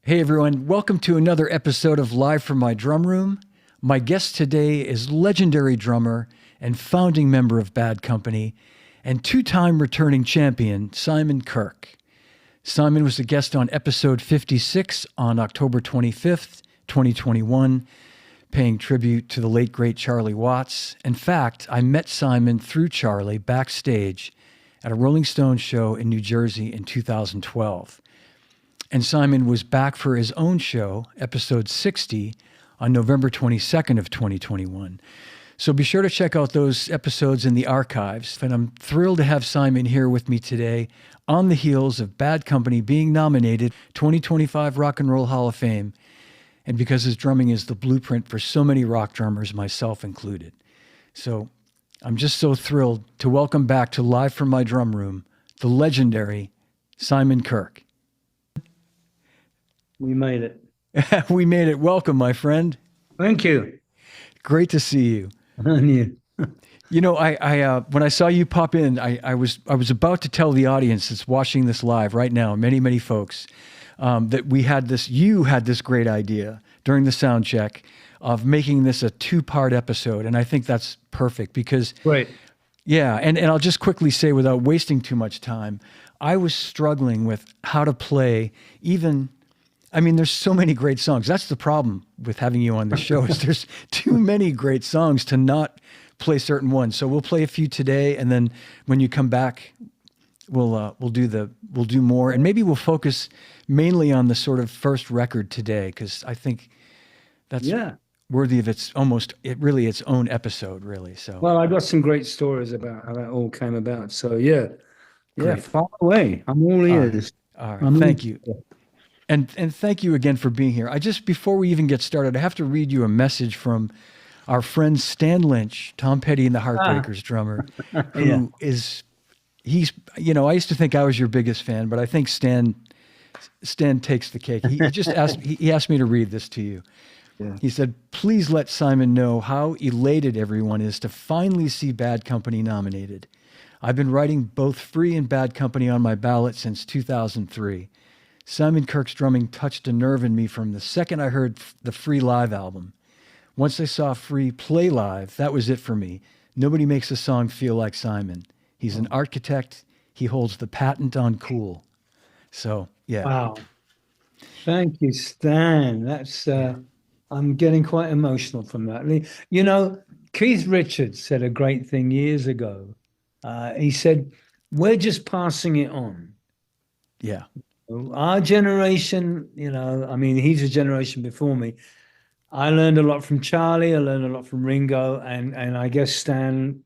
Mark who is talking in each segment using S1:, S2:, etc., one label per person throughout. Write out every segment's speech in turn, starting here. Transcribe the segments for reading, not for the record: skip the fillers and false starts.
S1: Hey everyone, welcome to another episode of Live from My Drum Room. My guest today is legendary drummer and founding member of Bad Company and two-time returning champion, Simon Kirke. Simon was a guest on episode 56 on October 25th, 2021, paying tribute to the late great Charlie Watts. In fact, I met Simon through Charlie backstage at a Rolling Stones show in New Jersey in 2012. And Simon was back for his own show, episode 60, on November 22nd of 2021. So be sure to check out those episodes in the archives. And I'm thrilled to have Simon here with me today on the heels of Bad Company being nominated 2025 Rock and Roll Hall of Fame, and because his drumming is the blueprint for so many rock drummers, myself included. So I'm just so thrilled to welcome back to Live from My Drum Room, the legendary Simon Kirke.
S2: We made it.
S1: We made it. Welcome, my friend.
S2: Thank you.
S1: Great to see you.
S2: And you.
S1: You know, I when I saw you pop in, I was about to tell the audience that's watching this live right now, many folks, that you had this great idea during the sound check of making this a two-part episode, and I think that's perfect because,
S2: Great.
S1: yeah, and I'll just quickly say without wasting too much time, I was struggling with how to play even. I mean, there's so many great songs. That's the problem with having you on the show is there's too many great songs to not play certain ones. So we'll play a few today, and then when you come back, we'll do more, and maybe we'll focus mainly on the sort of first record today because I think that's worthy of its own episode, really. So
S2: Well, I got some great stories about how that all came about. So yeah,
S1: Great.
S2: far away. I'm all ears.
S1: All right, thank you. And thank you again for being here. Before we even get started, I have to read you a message from our friend Stan Lynch, Tom Petty and the Heartbreakers drummer, who is, I used to think I was your biggest fan, but I think Stan takes the cake. He asked me to read this to you. Yeah. He said, "Please let Simon know how elated everyone is to finally see Bad Company nominated. I've been writing both Free and Bad Company on my ballot since 2003. Simon Kirke's drumming touched a nerve in me from the second I heard the Free live album. Once I saw Free play live, that was it for me. Nobody makes a song feel like Simon. He's an architect. He holds the patent on cool." So, yeah.
S2: Wow. Thank you, Stan. That's I'm getting quite emotional from that. You know, Keith Richards said a great thing years ago. He said, "We're just passing it on."
S1: Yeah.
S2: Our generation, I mean, he's a generation before me. I learned a lot from Charlie. I learned a lot from Ringo, and I guess Stan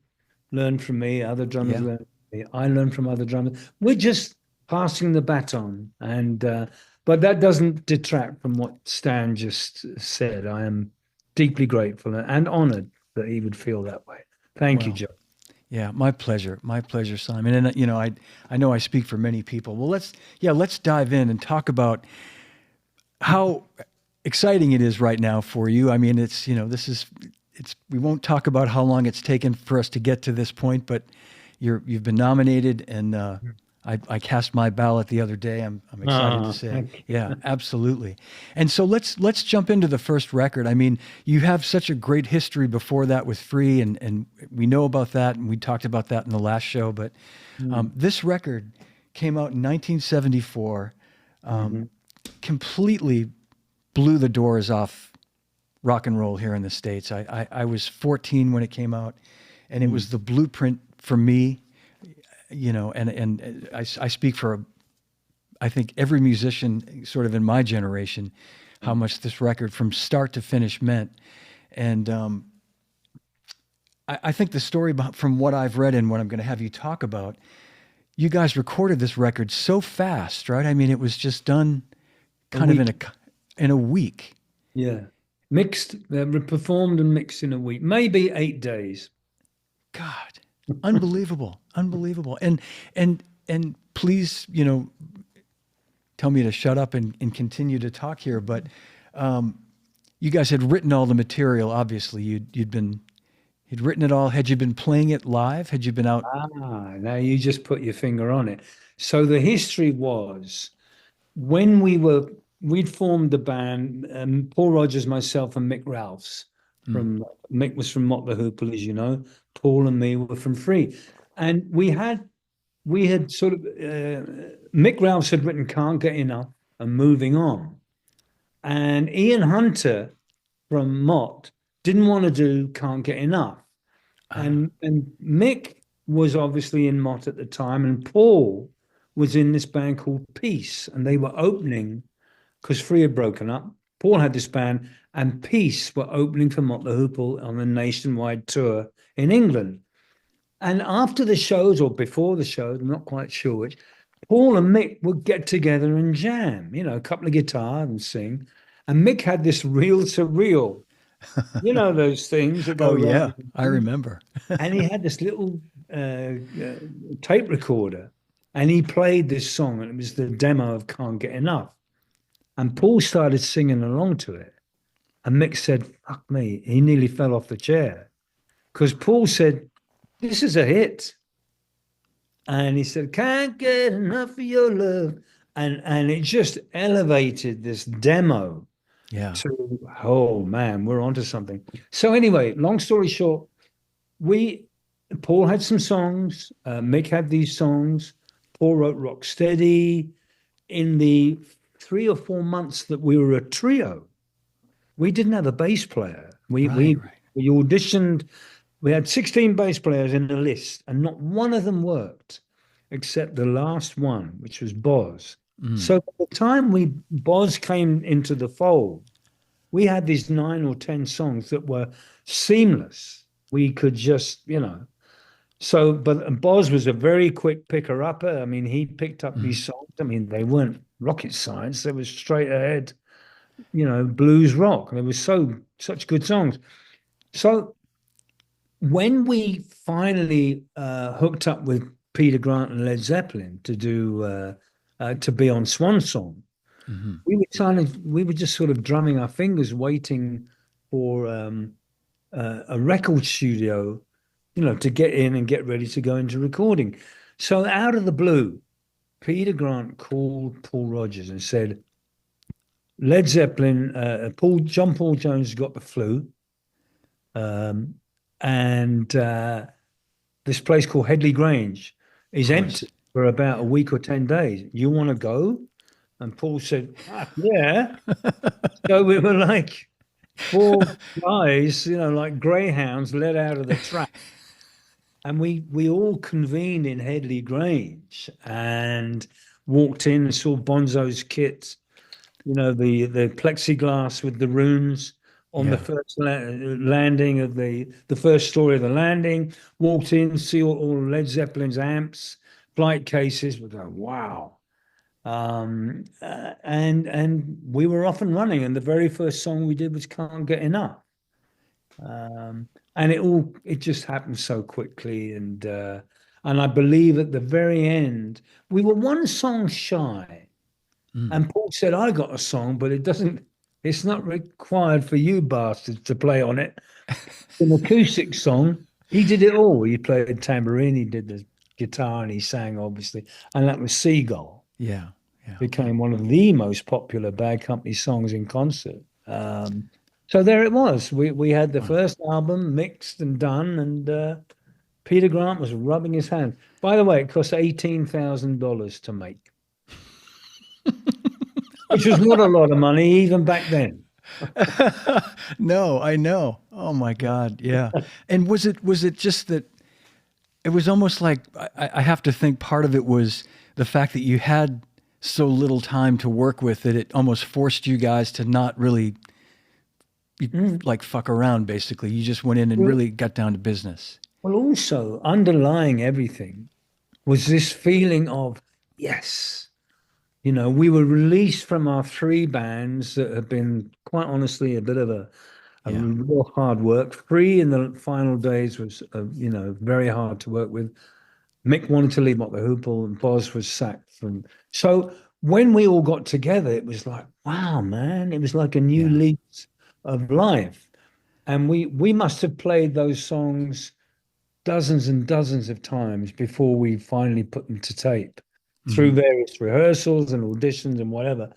S2: learned from me. Other drummers learned from me. I learned from other drummers. We're just passing the baton, but that doesn't detract from what Stan just said. I am deeply grateful and honored that he would feel that way. Thank you, Joe.
S1: Yeah, my pleasure, Simon. And I know I speak for many people. Well, let's dive in and talk about how exciting it is right now for you. I mean, we won't talk about how long it's taken for us to get to this point, but you've been nominated, and I cast my ballot the other day. I'm excited to say, yeah, absolutely. And so let's jump into the first record. I mean, you have such a great history before that with Free, and we know about that, and we talked about that in the last show. But this record came out in 1974, completely blew the doors off rock and roll here in the States. I was 14 when it came out, and it was the blueprint for me. And I speak for, I think, every musician sort of in my generation, how much this record from start to finish meant. And I think the story from what I've read and what I'm going to have you talk about, you guys recorded this record so fast, right? I mean, it was just done kind of in a week.
S2: Yeah. Mixed, performed and mixed in a week, maybe 8 days.
S1: God. Unbelievable. And please, tell me to shut up and continue to talk here. But you guys had written all the material. Obviously, you'd written it all. Had you been playing it live? Had you been out?
S2: Now you just put your finger on it. So the history was when we were we'd formed the band, Paul Rogers, myself, and Mick Ralphs.
S1: Mm.
S2: From Mick was from Mott the Hoople, as you know. Paul and me were from Free, and we had sort of Mick Ralphs had written "Can't Get Enough" and "Moving On," and Ian Hunter from Mott didn't want to do "Can't Get Enough,"
S1: Ah,
S2: and Mick was obviously in Mott at the time, and Paul was in this band called Peace, and they were opening because Free had broken up. Paul had this band, and Peace were opening for Mott the Hoople on a nationwide tour in England. And after the shows or before the shows, I'm not quite sure which, Paul and Mick would get together and jam, a couple of guitars and sing. And Mick had this reel to reel, those things that go
S1: oh yeah, I
S2: rolling.
S1: remember.
S2: And he had this little tape recorder, and he played this song, and it was the demo of Can't Get Enough. And Paul started singing along to it. And Mick said, fuck me. He nearly fell off the chair because Paul said, this is a hit. And he said, can't get enough of your love. And it just elevated this demo
S1: Yeah.
S2: to, oh man, we're onto something. So anyway, long story short, we Paul had some songs, Mick had these songs. Paul wrote Rock Steady. In the 3 or 4 months that we were a trio, we didn't have a bass player. We
S1: Right,
S2: we
S1: right.
S2: we auditioned. We had 16 bass players in the list, and not one of them worked, except the last one, which was Boz.
S1: Mm.
S2: So by the time we Boz came into the fold, we had these 9 or 10 songs that were seamless. We could just. So, but Boz was a very quick picker upper. I mean, he picked up
S1: Mm.
S2: these songs. I mean, they weren't rocket science. They were straight ahead, blues rock. They were such good songs. So when we finally hooked up with Peter Grant and Led Zeppelin to be on Swan Song,
S1: Hmm.
S2: we were just sort of drumming our fingers, waiting for a record studio, to get in and get ready to go into recording. So out of the blue, Peter Grant called Paul Rogers and said, Led Zeppelin, John Paul Jones got the flu, um, and this place called Headley Grange
S1: Of
S2: is
S1: course.
S2: empty for about a
S1: Yeah.
S2: week or 10 days. You want to go? And Paul said, yeah. So we were like four guys, like greyhounds led out of the track. And we all convened in Headley Grange and walked in and saw Bonzo's kit, the plexiglass with the runes on the
S1: Yeah.
S2: first landing of the first story of the landing. Walked in, see all Led Zeppelin's amps, flight cases. We go, wow. And we were off and running. And the very first song we did was "Can't Get Enough." And it just happened so quickly, and I believe at the very end we were one song shy,
S1: Mm.
S2: and Paul said, I got a song, but it's not required for you bastards to play on it. An acoustic song. He did it all. He played tambourine, he did the guitar, and he sang, obviously. And that was Seagull.
S1: Yeah. Yeah.
S2: Became one of the most popular Bad Company songs in concert. So there it was. We had the
S1: Wow.
S2: first album mixed and done, and Peter Grant was rubbing his hands. By the way, it cost $18,000 to make, which was not a lot of money even back then.
S1: No, I know. Oh my God. Yeah. And was it just that it was almost like I have to think part of it was the fact that you had so little time to work with that it almost forced you guys to not really
S2: Mm.
S1: like fuck around basically. You just went in and
S2: Well,
S1: really got down to business.
S2: well, also underlying everything was this feeling of yes. We were released from our three bands that have been, quite honestly, a bit of a
S1: Yeah.
S2: real hard work. Free in the final days was, very hard to work with. Mick wanted to leave Mott the Hoople, and Boz was sacked from. So when we all got together, it was like, wow, man! It was like a new
S1: Yeah.
S2: lease of life, and we must have played those songs dozens and dozens of times before we finally put them to tape through
S1: Hmm.
S2: various rehearsals and auditions and whatever.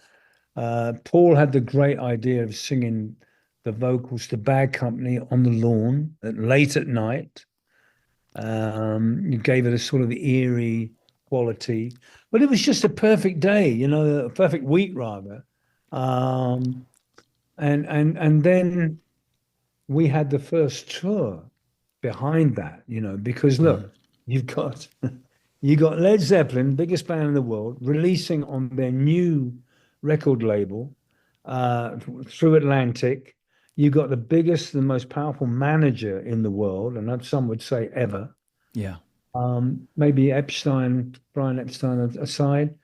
S2: Paul had the great idea of singing the vocals to Bad Company on the lawn late at night. You gave it a sort of eerie quality, but it was just a perfect day, a perfect week rather. Um, and then we had the first tour behind that, because
S1: Mhm.
S2: look, you've got you got Led Zeppelin, biggest band in the world, releasing on their new record label through Atlantic. You got the biggest and most powerful manager in the world, and that some would say ever.
S1: Yeah.
S2: Maybe Brian Epstein aside.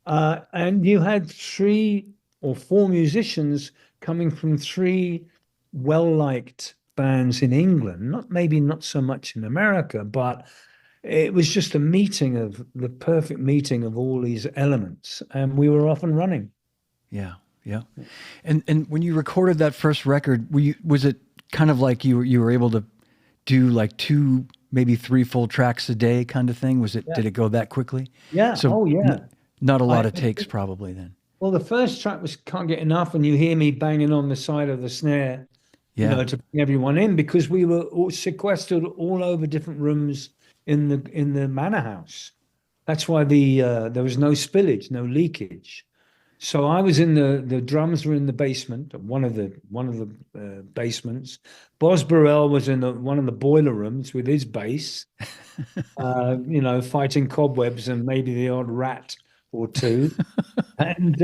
S2: And you had three or four musicians coming from three well-liked bands in England, maybe not so much in America, but it was just the perfect meeting of all these elements, and we were off and running.
S1: Yeah. Yeah. And when you recorded that first record, was it kind of like you were able to do like two, maybe three full tracks a day kind of thing?
S2: Yeah.
S1: Did it go that quickly?
S2: Yeah.
S1: So
S2: Oh, yeah.
S1: not a lot
S2: I
S1: of takes probably then.
S2: Well, the first track was Can't Get Enough, and you hear me banging on the side of the snare,
S1: Yeah.
S2: to bring everyone in because we were all sequestered all over different rooms in the manor house. That's why there was no spillage, no leakage. So I was in the drums were in the basement, one of the basements. Boz Burrell was in one of the boiler rooms with his bass, fighting cobwebs and maybe the odd rat or two. And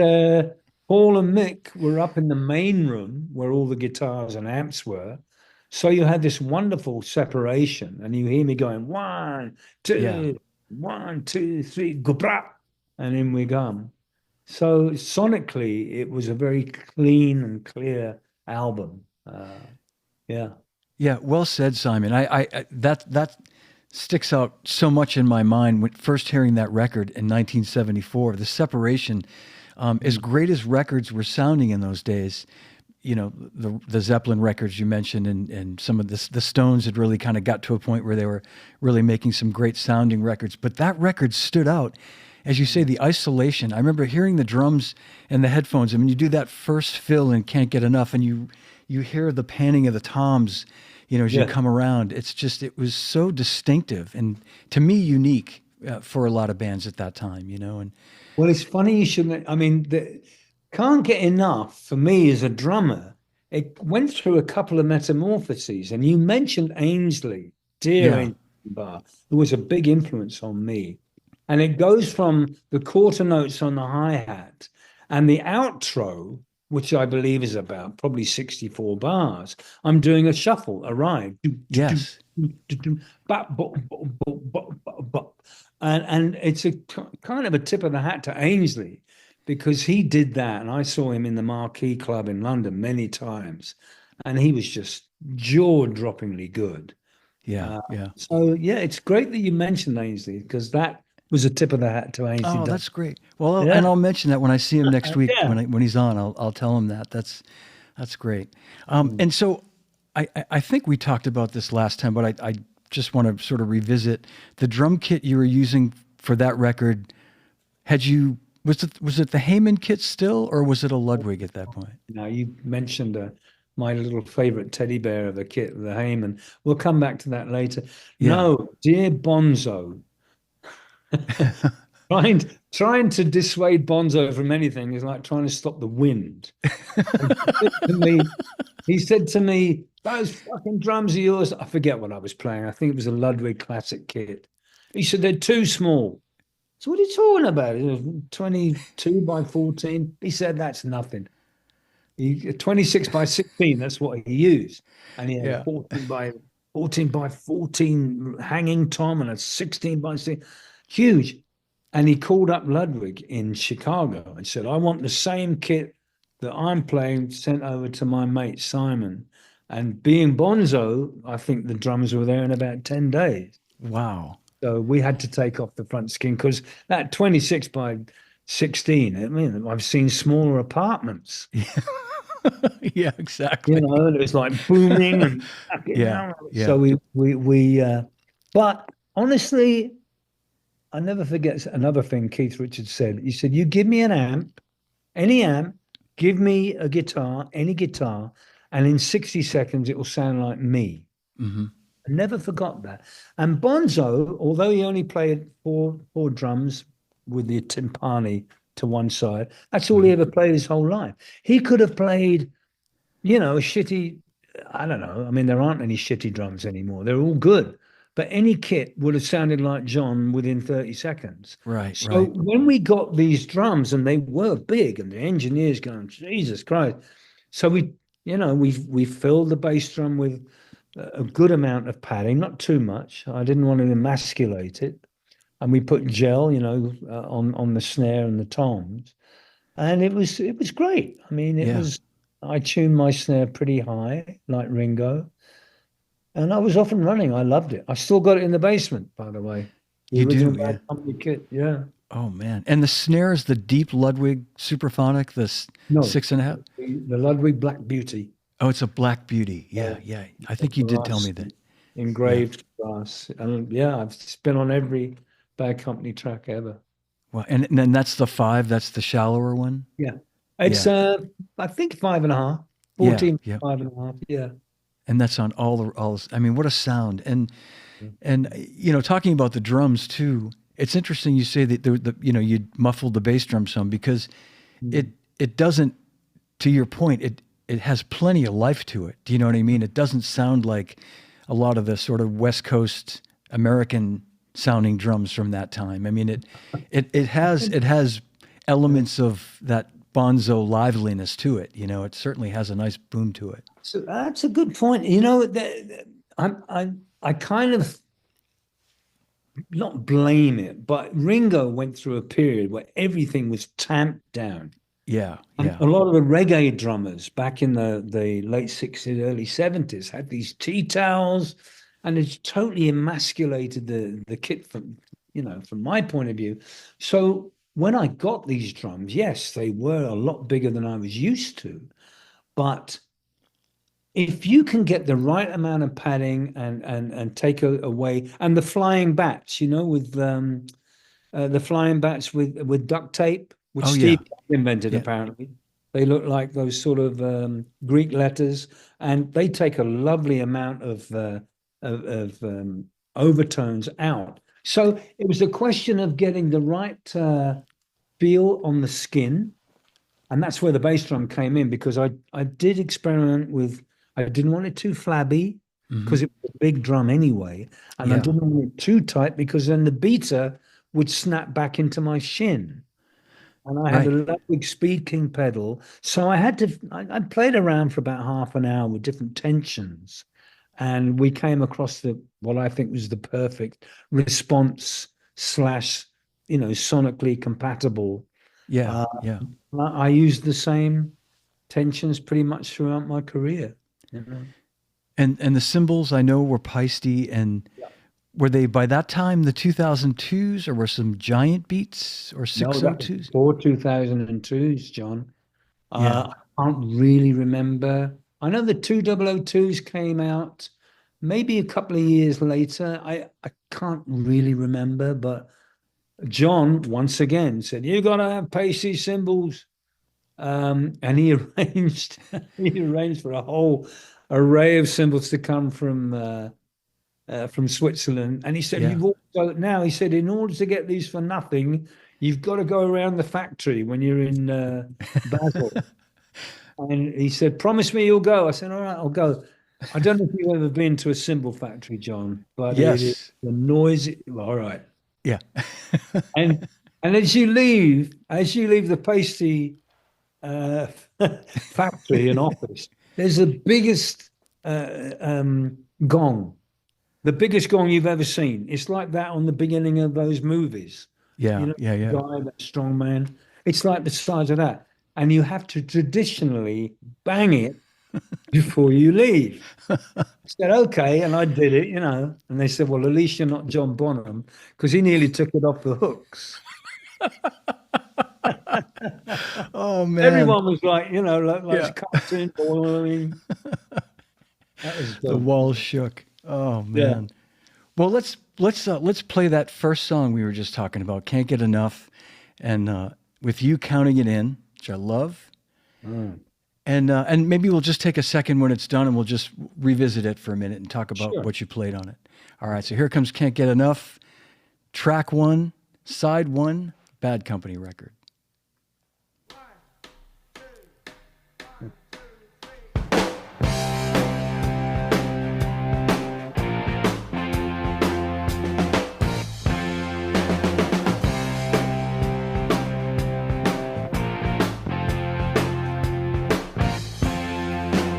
S2: Paul and Mick were up in the main room where all the guitars and amps were. So you had this wonderful separation, and you hear me going
S1: Yeah.
S2: one, two, three, gubra, and in we come. So sonically, it was a very clean and clear album. Yeah,
S1: Yeah. Well said, Simon. That sticks out so much in my mind when first hearing that record in 1974. The separation, as great as records were sounding in those days, the Zeppelin records you mentioned, and some of the Stones had really kind of got to a point where they were really making some great sounding records. But that record stood out. As you say, the isolation. I remember hearing the drums and the headphones. I mean, you do that first fill and Can't Get Enough, and you hear the panning of the toms, as you
S2: yeah.
S1: come around. It was so distinctive and to me unique for a lot of bands at that time, and
S2: Well, it's funny you shouldn't. I mean, Can't Get Enough for me as a drummer. It went through a couple of metamorphoses, and you mentioned Ainsley, dear
S1: yeah,
S2: Ainsley Barr, who was a big influence on me. And it goes from the quarter notes on the hi-hat and the outro, which I believe is about probably 64 bars. I'm doing a shuffle, a ride.
S1: yes,
S2: And it's a kind of a tip of the hat to Ainsley because he did that. And I saw him in the Marquee Club in London many times. And he was just jaw-droppingly good.
S1: yeah,
S2: Uh,
S1: yeah.
S2: so yeah, it's great that you mentioned Ainsley because that was a tip of the hat to Ainsley
S1: Oh,
S2: Dunn.
S1: that's great. Well, and
S2: Yeah,
S1: I'll mention that when I see him next week
S2: yeah.
S1: when he's on. I'll tell him that. That's great.
S2: Mm.
S1: And so I think we talked about this last time, but I just want to sort of revisit the drum kit you were using for that record. Was it the Heyman kit still, or was it a Ludwig at that point?
S2: Now you mentioned my little favorite teddy bear of a kit, the Heyman. We'll come back to that later.
S1: Yeah,
S2: No, dear Bonzo, trying to dissuade Bonzo from anything is like trying to stop the wind. And he said to me, those fucking drums are yours. I forget what I was playing. I think it was a Ludwig classic kit. He said they're too small. So what are you talking about? It was 22 by 14. He said that's nothing. 26 by 16, that's what he used. And he had a
S1: yeah,
S2: 14 hanging tom and a 16 by 16. Huge. And he called up Ludwig in Chicago and said, I want the same kit that I'm playing sent over to my mate Simon. And being Bonzo, I think the drums were there in about 10 days.
S1: wow.
S2: So we had to take off the front skin because that 26 by 16, I mean, I've seen smaller apartments,
S1: Yeah, exactly.
S2: and it was like booming and
S1: Yeah, yeah.
S2: so but honestly, I never forget another thing Keith Richards said. He said, you give me an amp, any amp, give me a guitar, any guitar, and in 60 seconds it will sound like me.
S1: Hmm.
S2: I never forgot that. And Bonzo, although he only played four drums with the timpani to one side, that's all he
S1: Hmm.
S2: ever played his whole life. He could have played, a shitty, I don't know. I mean, there aren't any shitty drums anymore. They're all good. But any kit would have sounded like John within 30 seconds.
S1: Right,
S2: So
S1: right.
S2: when we got these drums and they were big and the engineers going, Jesus Christ. So we filled the bass drum with a good amount of padding, not too much. I didn't want to emasculate it. And we put gel, on the snare and the toms. And it was great. I mean,
S1: Yeah,
S2: I tuned my snare pretty high, like Ringo, and I was off and running. I loved it. I still got it in the basement, by the way. The
S1: you
S2: original
S1: do.
S2: Bad
S1: Yeah.
S2: Company kit. Yeah.
S1: Oh man. And the snare is the deep Ludwig Superphonic, the
S2: No,
S1: 6.5.
S2: the Ludwig Black Beauty.
S1: Oh, it's a Black Beauty.
S2: Uh,
S1: Yeah, yeah. I think you did tell me
S2: brass,
S1: that. Yeah.
S2: engraved brass. And yeah, I've been on every Bad Company track ever.
S1: Well, and then that's the 5. That's the shallower one.
S2: Yeah. It's
S1: Yeah,
S2: I think 5.5,
S1: yeah,
S2: 14,
S1: yeah.
S2: 5.5. Yeah.
S1: And that's on all. I mean, what a sound. And talking about the drums too. It's interesting you say that you muffled the bass drum some because it
S2: Mm.
S1: it doesn't. To your point, it has plenty of life to it. Do you know what I mean? It doesn't sound like a lot of the sort of West Coast American sounding drums from that time. I mean, it has elements of that bonzo liveliness to it. It certainly has a nice boom to it.
S2: So that's a good point. I kind of not blame it, but Ringo went through a period where everything was tamped down.
S1: Yeah,
S2: And
S1: yeah,
S2: a lot of the reggae drummers back in the late 60s, early 70s had these tea towels, and it's totally emasculated the kit from my point of view. So when I got these drums, yes, they were a lot bigger than I was used to, but if you can get the right amount of padding and take away and the flying bats, with the flying bats with duct tape, which
S1: oh yeah,
S2: Steve invented
S1: yeah,
S2: apparently. They look like those sort of Greek letters, and they take a lovely amount of overtones out. So it was a question of getting the right feel on the skin, and that's where the bass drum came in because I did experiment with. I didn't want it too flabby
S1: hmm,
S2: because it was a big drum anyway, and I
S1: yeah,
S2: didn't want it too tight because then the beater would snap back into my shin. And I had a
S1: right,
S2: Ludwig Speed King pedal, so I played around for about half an hour with different tensions, and we came across what I think was the perfect response slash, sonically compatible.
S1: yeah,
S2: Uh,
S1: yeah.
S2: I used the same tensions pretty much throughout my career. You know?
S1: And the cymbals I know were Peisty, and
S2: Yeah.
S1: were they by that time the 2002s, or were some giant beats or
S2: No, that was
S1: 602s?
S2: before 2002s, John.
S1: Yeah.
S2: I can't really remember. I know the 2002s came out maybe a couple of years later. I can't really remember, but John once again said, "You gotta have pacey cymbals." And he arranged he arranged for a whole array of cymbals to come from Switzerland. And he said,
S1: Yeah.
S2: "You've also now," he said, "in order to get these for nothing, you've got to go around the factory when you're in Basel." And he said, "Promise me you'll go." I said, "All right, I'll go." I don't know if you've ever been to a cymbal factory, John, but it is
S1: Yes.
S2: the noisy. All right.
S1: Yeah.
S2: And and as you leave the pasty uh, factory and office, there's the biggest gong, the biggest gong you've ever seen. It's like that on the beginning of those movies.
S1: Yeah. Yeah.
S2: The
S1: Yeah.
S2: guy, that strong man. It's like the size of that. And you have to traditionally bang it before you leave. I said, okay. And I did it, And they said, well, at least you're not John Bonham because he nearly took it off the hooks.
S1: Oh man.
S2: Everyone was like, like
S1: Yeah.
S2: it's cartoon boiling. That was
S1: The
S2: dope.
S1: walls shook. Oh
S2: Yeah.
S1: man. Well, let's play that first song we were just talking about. Can't get enough, and with you counting it in, which I love. And maybe we'll just take a second when it's done and we'll just revisit it for a minute and talk about
S2: Sure.
S1: what you played on it. All right, so here comes Can't Get Enough, track 1, side 1, Bad Company record.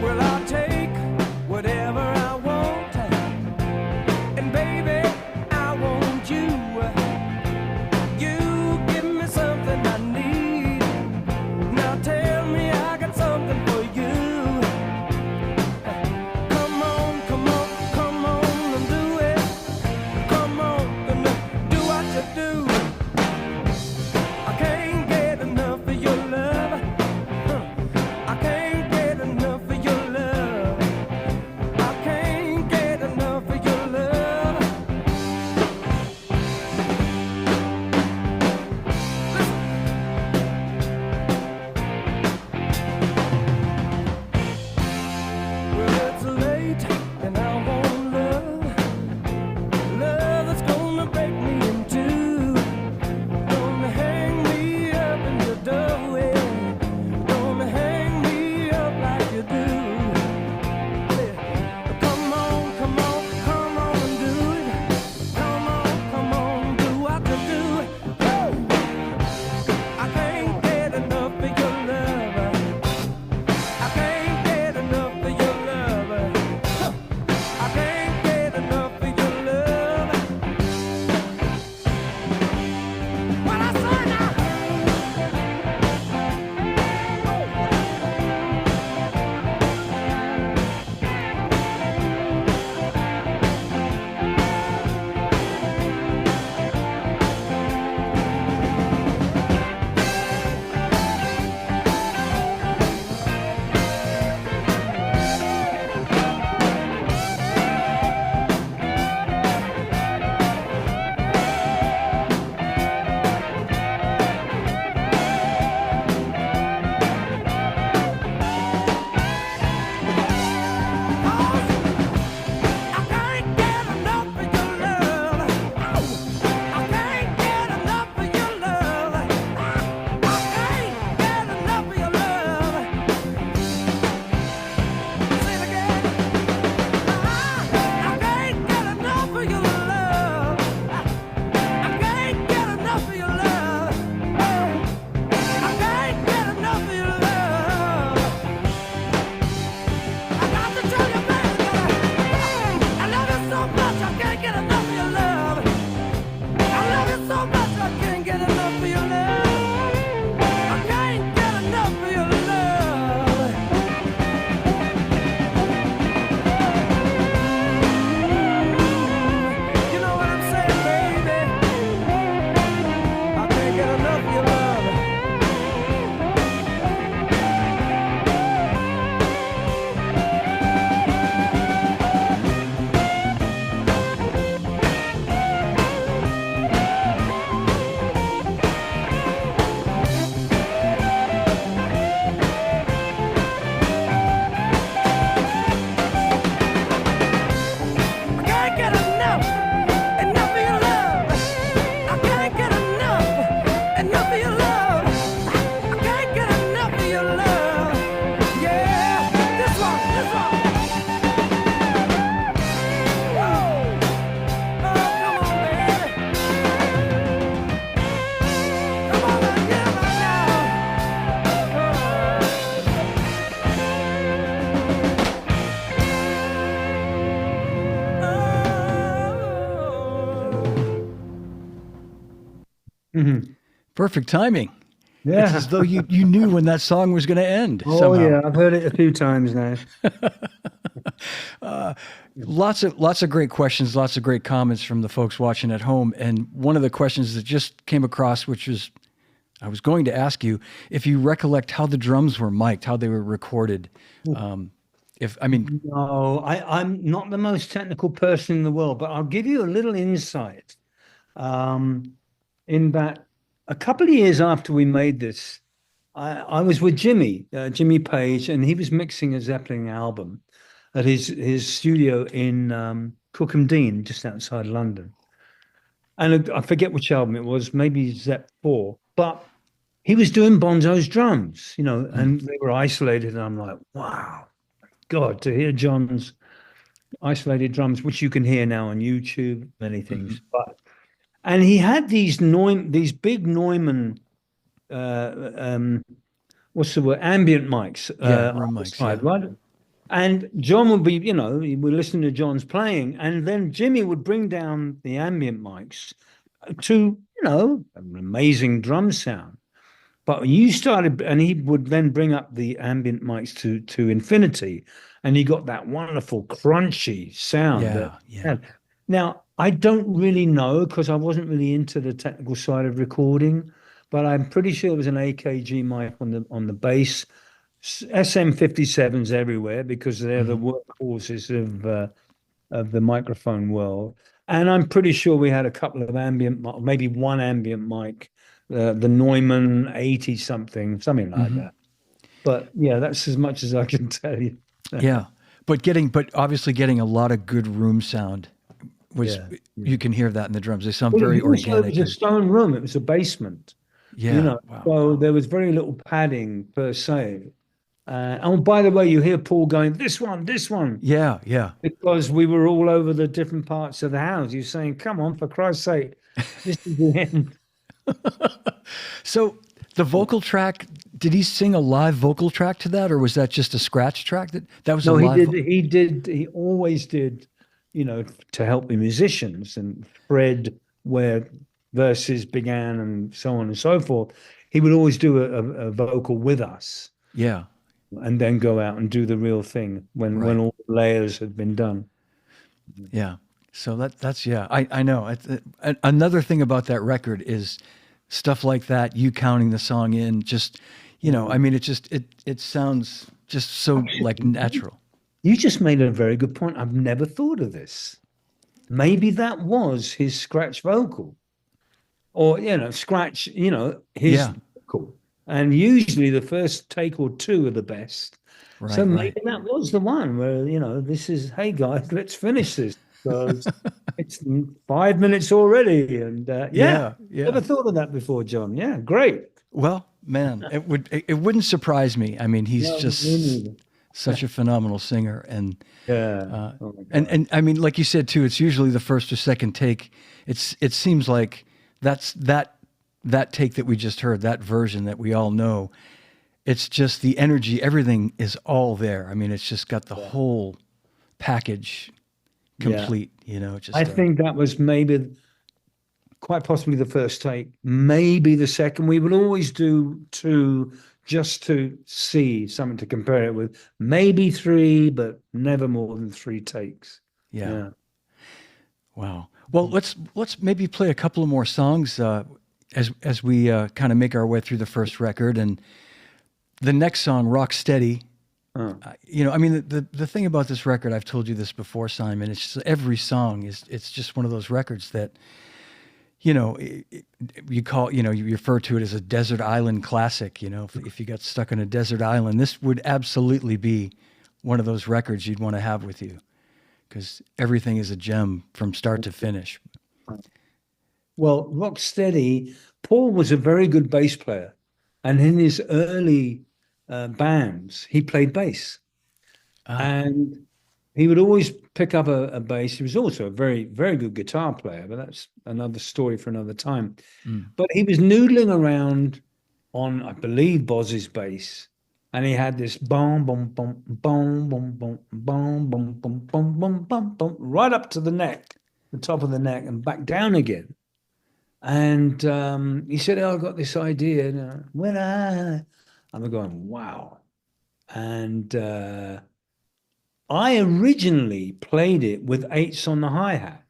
S3: Well, I'll take whatever I want, and baby, I want you. You give me something I need. Now tell me I got something for you. Come on, come on, come on and do it. Come on and do what you do. I can't get enough of your love. I can't get enough of your love. I can't get enough of your love. Well, it's late and I want love. Love that's gonna break me in two. Gonna hang me up in your doorway. Gonna hang me up like you do. Come on, come on, come on and do it. Come on, do what you do. Woo! I can't get enough of your love. I can't get enough of your love. I can't get enough of your love. What I say now? I can't get enough of your love. I can't get enough of your love. I can't get enough of your love. Say it again. I can't get enough of your love. I can't get enough of your love. I can't get enough of your love. I got to tell you, baby, I love you so much, I can't get enough of your love. I love you so much, I can't get enough of your love. I can't get enough of your love. You know what I'm saying, baby? I can't get enough of your love. I can't get enough of your love. I can't get enough of your love. I can't get enough of your love. Yeah, this one. Whoa. Oh, come on, baby. Come on, let's get it right
S1: Perfect timing. It's
S2: Yeah.
S1: as though you knew when that song was going to end.
S2: Oh,
S1: somehow.
S2: yeah. I've heard it a few times now.
S1: Lots of great questions, lots of great comments from the folks watching at home. And one of the questions that just came across, which was, I was going to ask you if you recollect how the drums were mic'd, how they were recorded.
S2: No, I'm not the most technical person in the world, but I'll give you a little insight. In that a couple of years after we made this, I was with Jimmy Page, and he was mixing a Zeppelin album at his studio in Cookham Dean, just outside London. And I forget which album it was, maybe Zepp 4, but he was doing Bonzo's drums, and they were isolated. And I'm like, wow, God, to hear John's isolated drums, which you can hear now on YouTube, many things. And he had these big Neumann, what's the word, ambient mics,
S1: room
S2: on the
S1: mics,
S2: side,
S1: yeah.
S2: right? And John would be, we're listening to John's playing, and then Jimmy would bring down the ambient mics to, an amazing drum sound. But you started, and he would then bring up the ambient mics to infinity, and you got that wonderful crunchy sound.
S1: Yeah.
S2: Now, I don't really know because I wasn't really into the technical side of recording, but I'm pretty sure it was an AKG mic on the bass. SM57s everywhere because they're the workhorses of the microphone world. And I'm pretty sure we had a couple of maybe one ambient mic, the Neumann 80 something like that. But yeah, that's as much as I can tell you.
S1: Yeah. But obviously getting a lot of good room sound was, you can hear that in the drums. They sound very organic.
S2: It was a stone room. It was a basement.
S1: Yeah.
S2: So there was very little padding per se. Oh, by the way, you hear Paul going, this one.
S1: Yeah.
S2: Because we were all over the different parts of the house. You're saying, come on, for Christ's sake, this is the end.
S1: So the vocal track, did he sing a live vocal track to that, or was that just a scratch track? That was
S2: No,
S1: a live.
S2: he always did, to help the musicians and Fred where verses began and so on and so forth. He would always do a vocal with us.
S1: Yeah.
S2: And then go out and do the real thing when all the layers had been done.
S1: Yeah. So that's I know. Another thing about that record is stuff like that, you counting the song in, just, I mean, it sounds just so like natural.
S2: You just made a very good point. I've never thought of this. Maybe that was his scratch vocal or, scratch, his vocal. And usually the first take or two are the best.
S1: Right,
S2: so maybe that was the one where, this is, hey guys, let's finish this. So it's 5 minutes already. And never thought of that before, John. Yeah, great.
S1: Well, man, it wouldn't surprise me. I mean, he's just such a phenomenal singer. And and I mean, like you said too, it's usually the first or second take. It seems like that take that we just heard, that version that we all know, it's just the energy, everything is all there. I mean, it's just got the whole package complete,
S2: I think that was maybe quite possibly the first take, maybe the second. We would always do two just to see something to compare it with, maybe three, but never more than 3 takes. Yeah.
S1: Wow. Well, let's maybe play a couple of more songs, as we kind of make our way through the first record. And the next song, Rock Steady, I mean, the thing about this record, I've told you this before, Simon, it's just, every song it's just one of those records that, you refer to it as a desert island classic. If you got stuck on a desert island, this would absolutely be one of those records you'd want to have with you, because everything is a gem from start to finish.
S2: Well, Rock Steady, Paul was a very good bass player. And in his early bands, he played bass. And he would always pick up a bass. He was also a very, very good guitar player, but that's another story for another time. But he was noodling around on, I believe, Boz's bass. And he had this boom, boom, boom, boom, boom, boom, boom, boom, boom, boom, boom, boom, boom, right up to the neck, the top of the neck, and back down again. And he said, I got this idea. I'm going, wow. And I originally played it with 8s on the hi-hat.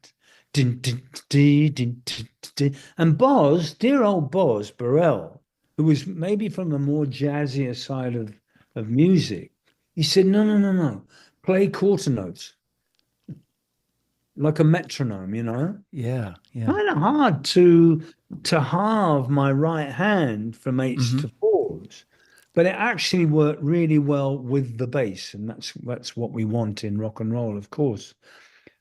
S2: And Boz, dear old Boz Burrell, who was maybe from the more jazzier side of music, he said, no, play quarter notes. Like a metronome,
S1: Yeah.
S2: Kind of hard to halve my right hand from 8s to 4s. but it actually worked really well with the bass, and that's what we want in rock and roll, of course.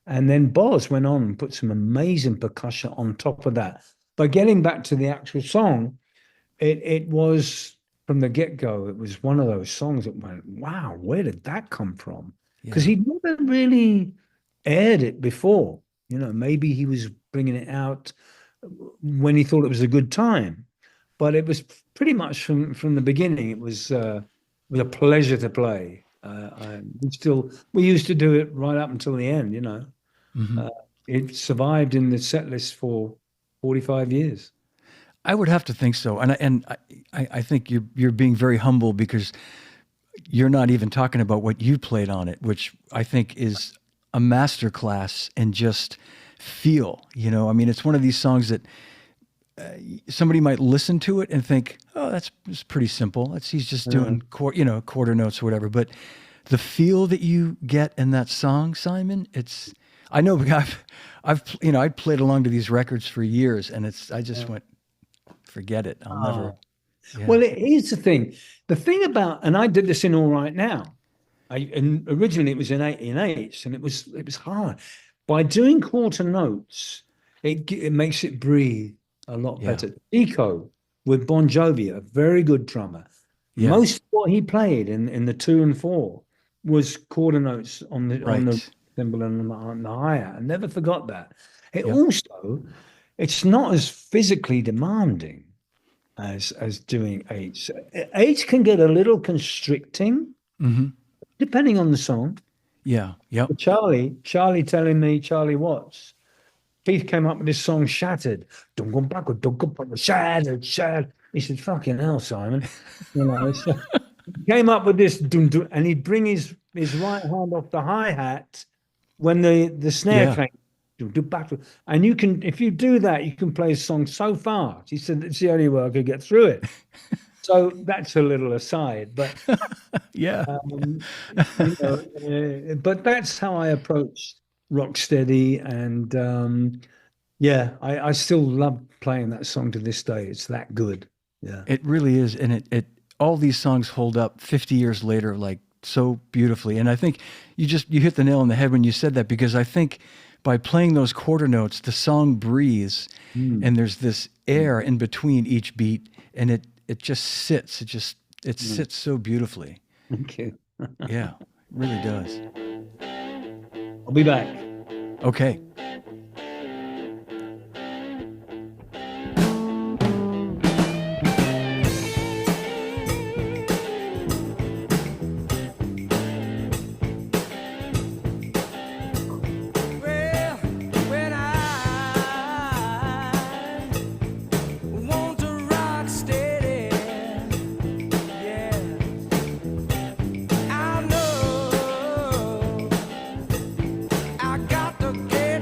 S2: And then Boz went on and put some amazing percussion on top of that. But getting back to the actual song, it was from the get-go, it was one of those songs that went, wow, where did that come from? Because
S1: Yeah.
S2: he'd never really aired it before. You know, maybe he was bringing it out when he thought it was a good time. But it was pretty much from the beginning. It was a pleasure to play. We used to do it right up until the end. You know,
S1: Mhm.
S2: it survived in the set list for 45 years.
S1: I would have to think so, and I think you're being very humble because you're not even talking about what you played on it, which I think is a masterclass in just feel. You know, I mean, it's one of these songs that somebody might listen to it and think, "Oh, it's pretty simple. He's just doing quarter notes or whatever." But the feel that you get in that song, Simon, I know I played along to these records for years, and I just went, forget it. I'll never. Yeah.
S2: Well, here's the thing. The thing about, and I did this in All Right Now. And originally it was in 8/8, and it was hard. By doing quarter notes, it makes it breathe a lot better. Eco with Bon Jovi, a very good drummer.
S1: Yeah.
S2: Most of what he played in the 2 and 4 was quarter notes on the
S1: Right.
S2: cymbal and on the hi-hat. I never forgot that. It
S1: Yep.
S2: also, it's not as physically demanding as doing 8s. 8s can get a little constricting,
S1: Mm-hmm.
S2: depending on the song.
S1: Yeah. Yep.
S2: But Charlie Watts, Keith came up with this song Shattered. Shattered. He said, fucking hell, Simon. You know, so he came up with this dum, dum, and he'd bring his right hand off the hi-hat when the snare
S1: Yeah.
S2: came. Dum, dum, back to- And you can, if you do that, you can play a song so fast. He said it's the only way I could get through it. So that's a little aside, but
S1: Yeah.
S2: but that's how I approached Rocksteady, and I still love playing that song to this day. It's that good. Yeah.
S1: It really is, and it all these songs hold up 50 years later, like so beautifully. And I think you hit the nail on the head when you said that, because I think by playing those quarter notes, the song breathes, and there's this air in between each beat, and it just sits. It sits so beautifully.
S2: Thank you.
S1: Yeah, it really does.
S2: I'll be back.
S1: Okay.
S3: Well, when I want to rock steady, yeah, I know I got to get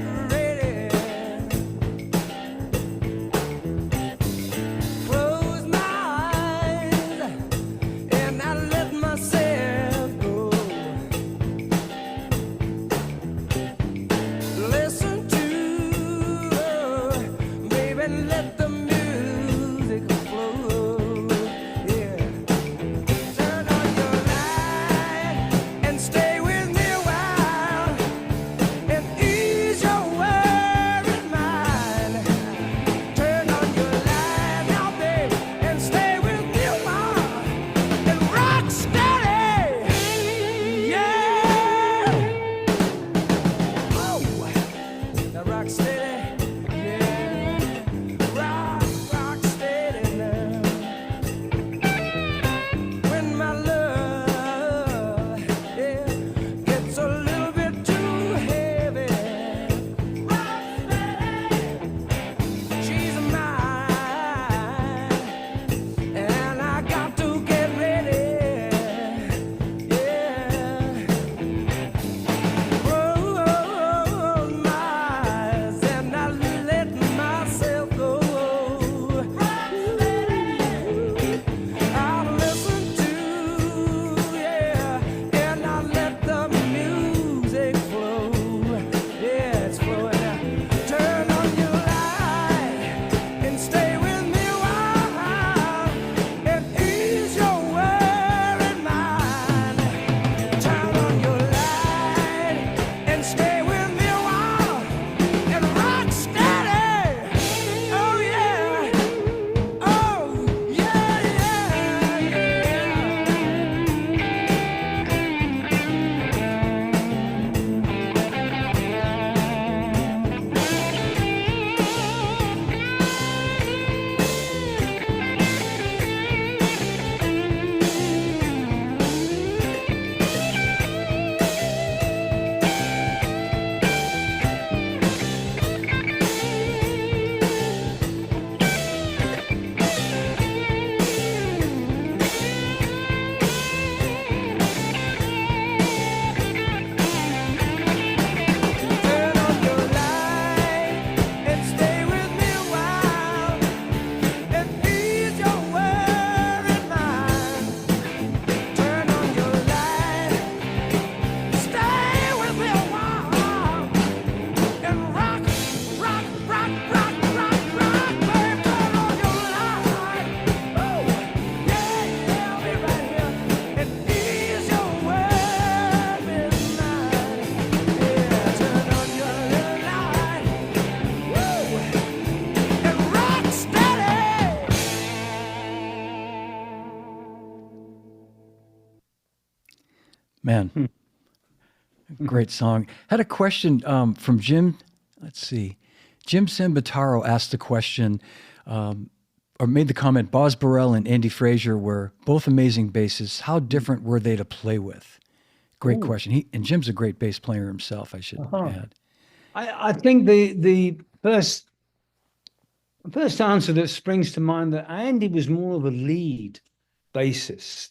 S1: Man, great song. Had a question from Jim. Let's see. Jim Sambataro asked the question, or made the comment, Boz Burrell and Andy Frazier were both amazing bassists. How different were they to play with? Great question. And Jim's a great bass player himself, I should add.
S2: I think the first answer that springs to mind, that Andy was more of a lead bassist.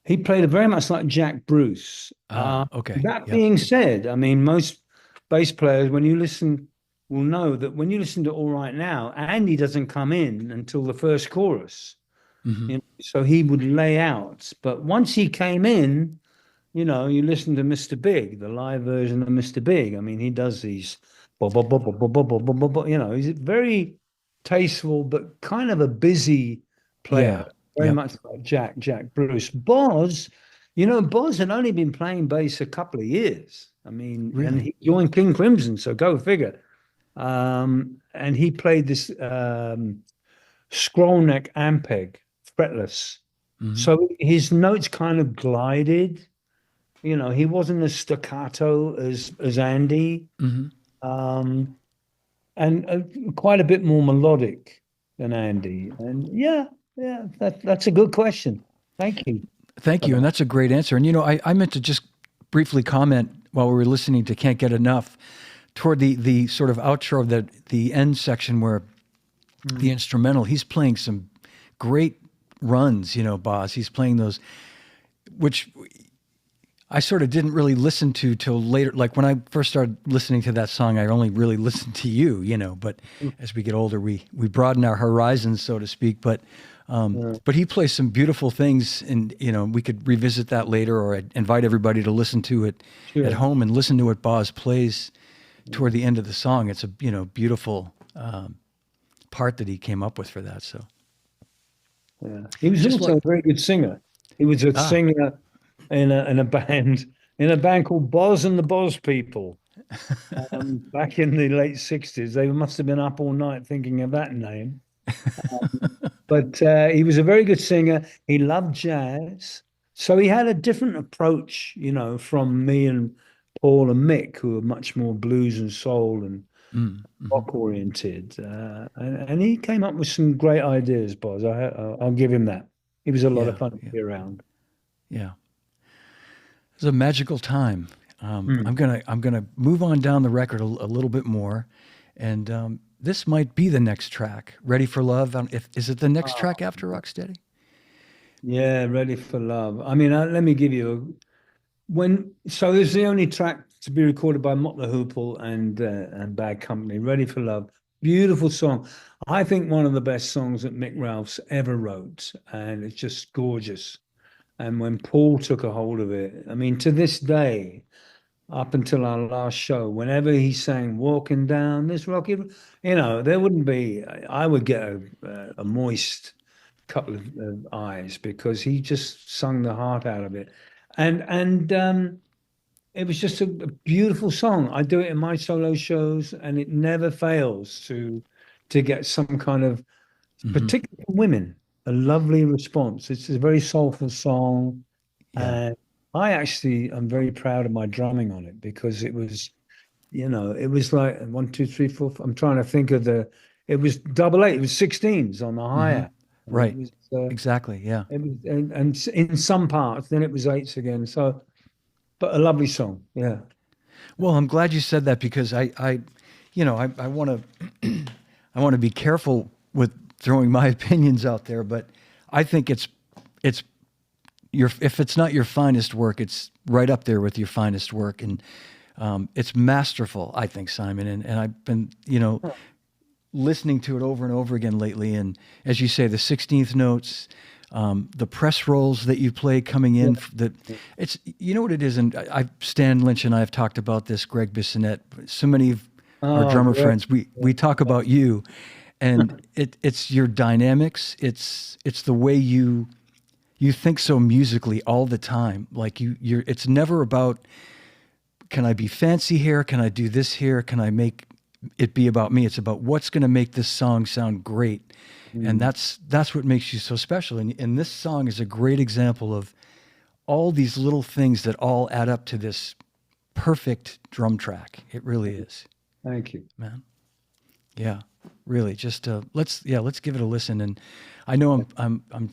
S2: He played very much like Jack Bruce.
S1: Okay.
S2: That being said, I mean, most bass players, when you listen, will know that when you listen to All Right Now, Andy doesn't come in until the first chorus.
S1: Mm-hmm.
S2: You know, so he would lay out. But once he came in, you know, you listen to Mr. Big, the live version of Mr. Big. I mean, he does these, you know, he's very tasteful, but kind of a busy player. Very much like Jack Bruce. Boz, you know, Boz had only been playing bass a couple of years. I mean, and he joined King Crimson, so go figure. And he played this scroll neck Ampeg, fretless.
S1: Mm-hmm.
S2: So his notes kind of glided. You know, he wasn't as staccato as Andy, and quite a bit more melodic than Andy. And that's a good question. Thank you.
S1: Thank you. And that's a great answer. And, you know, I meant to just briefly comment while we were listening to Can't Get Enough toward the sort of outro of the end section where the instrumental, he's playing some great runs, you know, Boz. He's playing those, which I sort of didn't really listen to till later. Like when I first started listening to that song, I only really listened to you, you know, but as we get older, we broaden our horizons, so to speak. But he plays some beautiful things, and, you know, we could revisit that later, or I'd invite everybody to listen to it at home and listen to what Boz plays toward the end of the song. It's a, you know, beautiful part that he came up with for that. So
S2: he was
S1: Just
S2: also a very good singer. He was a singer in a band called Boz and the Boz People. Back in the late 60s, they must have been up all night thinking of that name. But he was a very good singer. He loved jazz. So he had a different approach, you know, from me and Paul and Mick, who are much more blues and soul and rock oriented. And he came up with some great ideas, Boz. I'll give him that. He was a lot of fun to be around.
S1: Yeah. It was a magical time. I'm gonna move on down the record a little bit more, and this might be the next track. Ready for Love. Is it the next track after Rocksteady?
S2: Yeah, Ready for Love. I mean, let me give you so this is the only track to be recorded by Mott the Hoople and Bad Company. Ready for Love, beautiful song. I think one of the best songs that Mick Ralphs ever wrote, and it's just gorgeous. And when Paul took a hold of it, I mean, to this day, up until our last show, whenever he sang "Walking Down This Rocky," you know, there wouldn't be. I would get a moist couple of eyes, because he just sung the heart out of it, and it was just a beautiful song. I do it in my solo shows, and it never fails to get some kind of, particularly women, a lovely response. It's a very soulful song, and I'm very proud of my drumming on it, because it was, you know, it was like 1, 2, 3, 4. I'm trying to think of it was double eight. It was 16s on the hi-hat.
S1: Right.
S2: It was,
S1: Exactly. Yeah.
S2: It was, and in some parts, then it was eights again. So, but a lovely song. Yeah.
S1: Well, I'm glad you said that, because I want to be careful with throwing my opinions out there, but I think if it's not your finest work, it's right up there with your finest work, and it's masterful, I think, Simon. And I've been, you know, listening to it over and over again lately. And as you say, the 16th notes, the press rolls that you play coming in, it's, you know what it is. And Stan Lynch and I have talked about this, Greg Bissonette, so many of our drummer friends, we talk about you, and it's your dynamics. It's the way you think so musically all the time. Like it's never about, can I be fancy here? Can I do this here? Can I make it be about me? It's about what's going to make this song sound great. And that's what makes you so special. And this song is a great example of all these little things that all add up to this perfect drum track. It really is,
S2: Thank you.
S1: man. Yeah, really. Just let's give it a listen. And I know I'm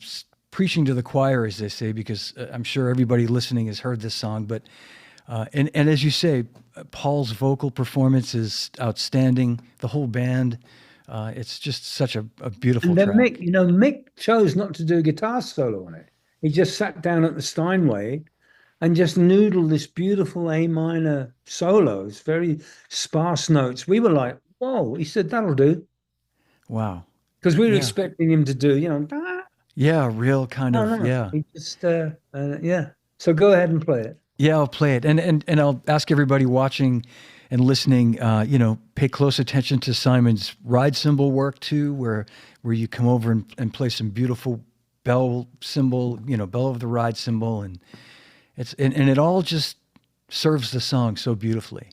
S1: preaching to the choir, as they say, because I'm sure everybody listening has heard this song. But and as you say, Paul's vocal performance is outstanding. The whole band, it's just such a beautiful
S2: And then
S1: track.
S2: Mick chose not to do a guitar solo on it. He just sat down at the Steinway and just noodled this beautiful A minor solo. It's very sparse notes. We were like, whoa. He said, that'll do.
S1: Wow.
S2: Because we were
S1: Yeah.
S2: expecting him to do,
S1: Yeah, real kind of,
S2: no.
S1: yeah.
S2: He just, yeah. So go ahead and play it.
S1: Yeah, I'll play it. And I'll ask everybody watching and listening, pay close attention to Simon's ride cymbal work too, where you come over and play some beautiful bell cymbal, bell of the ride cymbal. And and it all just serves the song so beautifully.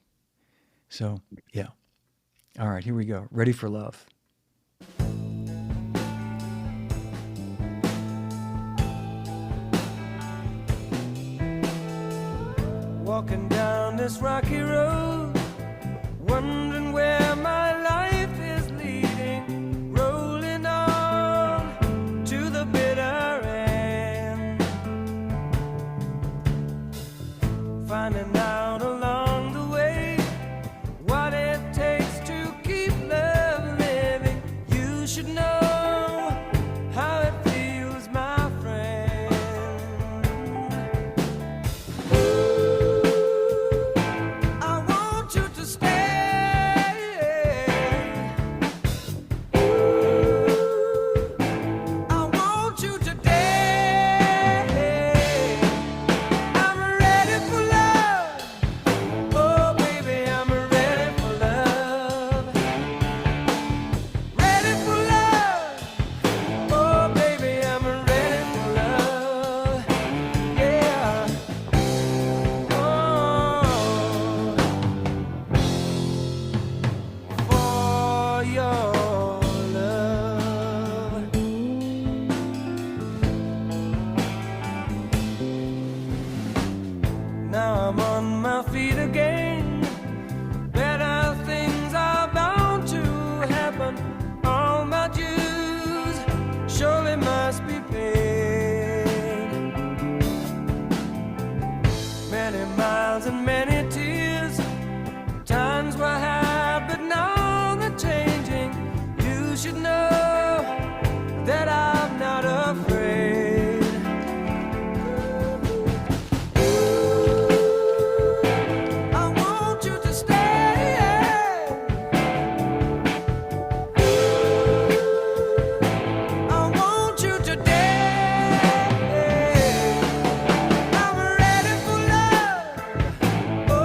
S1: So, yeah. All right, here we go. Ready for Love.
S3: Walking down this rocky road, wondering where my life is leading, rolling on to the bitter end, finding out along the way what it takes to keep love living. You should know how it feels, my friend. I want you to stay. I want you today. I'm ready for love. Oh, baby, I'm ready for love. Ready for love. Oh, baby, I'm ready for love. Yeah. Oh, for your love. Now I'm on my feet again. Better things are bound to happen. All my dues surely must be paid. Many miles and many tears. Times were hard, but now they're changing. You should know that I'm not afraid. I want you to stay. I want you today. I'm ready for love. Oh,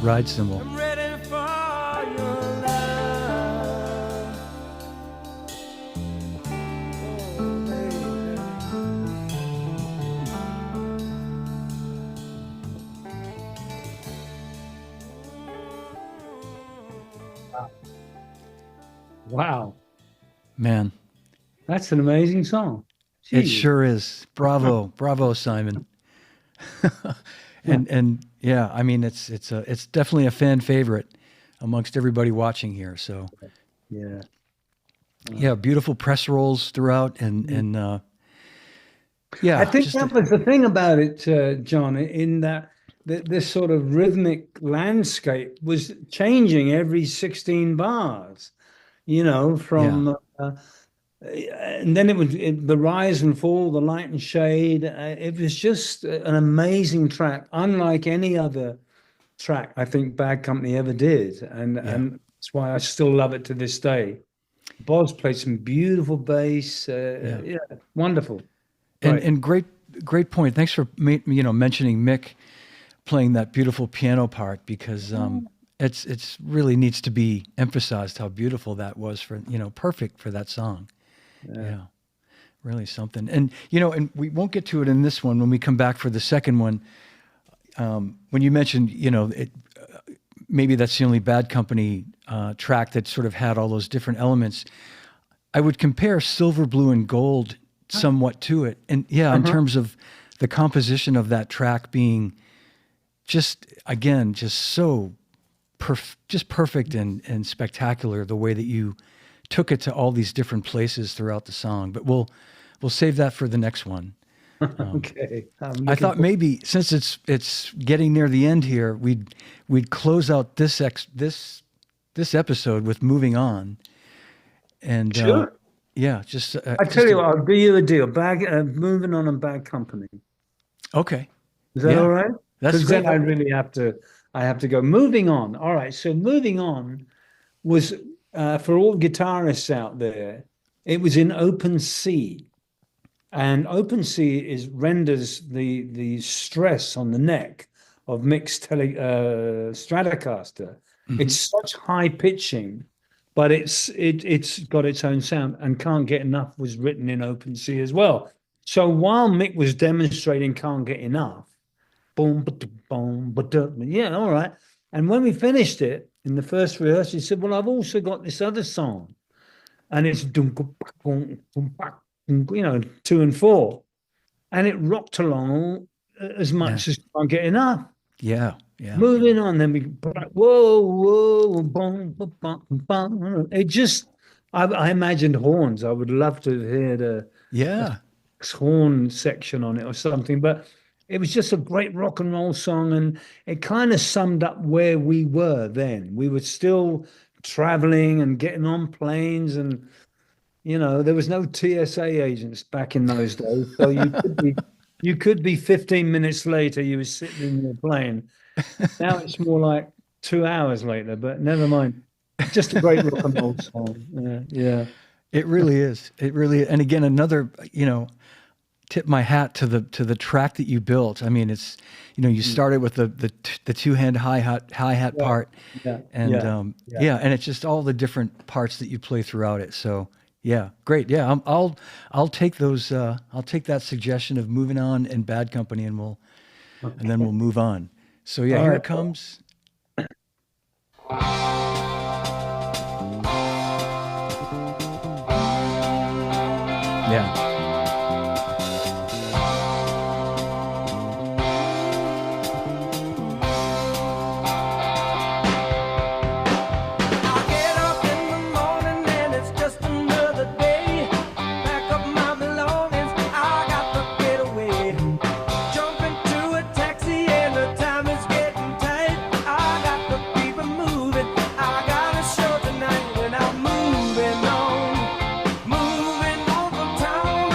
S1: that ride cymbal.
S3: I'm ready for your love. Oh, baby.
S2: Wow,
S1: Man,
S2: that's an amazing song.
S1: it
S2: Gee.
S1: sure is. Bravo, bravo, Simon. And yeah, I mean it's definitely a fan favorite amongst everybody watching here. So
S2: Yeah.
S1: yeah, beautiful press rolls throughout, and yeah,
S2: I think
S1: just
S2: that was the thing about it, John, in that this sort of rhythmic landscape was changing every 16 bars, from and then the rise and fall, the light and shade. It was just an amazing track, unlike any other track I think Bad Company ever did, and that's why I still love it to this day. Boz played some beautiful bass. Yeah, wonderful.
S1: and
S2: Right.
S1: and great point. Thanks for mentioning Mick playing that beautiful piano part, because it's really needs to be emphasized how beautiful that was for perfect for that song. Yeah, really something. And and we won't get to it in this one when we come back for the second one. When you mentioned maybe that's the only Bad Company track that sort of had all those different elements. I would compare Silver, Blue, and Gold somewhat to it. And in terms of the composition of that track being just so perfect and spectacular, the way that you took it to all these different places throughout the song. But we'll save that for the next one.
S2: Okay.
S1: I thought maybe since it's getting near the end here, we'd close out this episode with Moving On. And
S2: Sure.
S1: just
S2: I tell you what, I'll do you a deal. Moving on and Bad Company.
S1: Okay,
S2: Is that
S1: Yeah.
S2: all right?
S1: That's
S2: Because then
S1: great.
S2: I really have to go. Moving On. All right. So Moving On was for all guitarists out there, it was in open C. And open C renders the stress on the neck of mixed Stratocaster. It's such high pitching, but it's got its own sound, and Can't Get Enough was written in open C as well. So while Mick was demonstrating Can't Get Enough, boom, boom, yeah, all right. And when we finished it in the first rehearsal, he said, "Well, I've also got this other song, and it's 2 and 4." And it rocked along as much as Can't Get Enough.
S1: Yeah.
S2: Moving on, then we whoa, boom, boom, boom, boom. It just, I imagined horns. I would love to hear the horn section on it or something, but it was just a great rock and roll song, and it kind of summed up where we were then. We were still traveling and getting on planes, and there was no TSA agents back in those days, so you could be 15 minutes later, you were sitting in your plane. Now it's more like 2 hours later, but never mind. Just a great rock and roll song. Yeah.
S1: It really is. It really, and again, another, tip my hat to the track that you built. I mean, it's, you started with the two-hand hi-hat part, and and it's just all the different parts that you play throughout it. So yeah, great. Yeah, I'll take those. I'll take that suggestion of Moving On and Bad Company, and then we'll move on. So yeah, here it comes. Yeah.
S3: I get up in the morning and it's just another day. Pack up my belongings, I got to get away. Jump into a taxi and the time is getting tight. I got to keep it moving. I got a show tonight when I'm moving on from town